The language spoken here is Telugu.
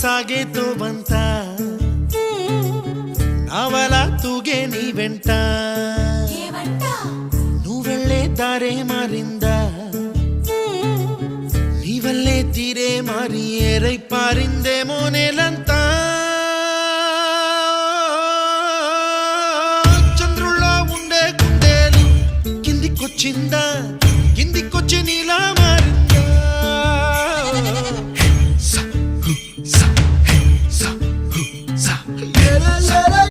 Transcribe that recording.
సాగేతో బంత నవల తూగే నీ వెంట నువ్వెళ్ళే దారే మారిందా నీ వల్లే తీరే మారి ఏరై పారిందేమో నేలంతా చంద్రుల్లో ఉండే గుండెలు కిందికొచ్చిందా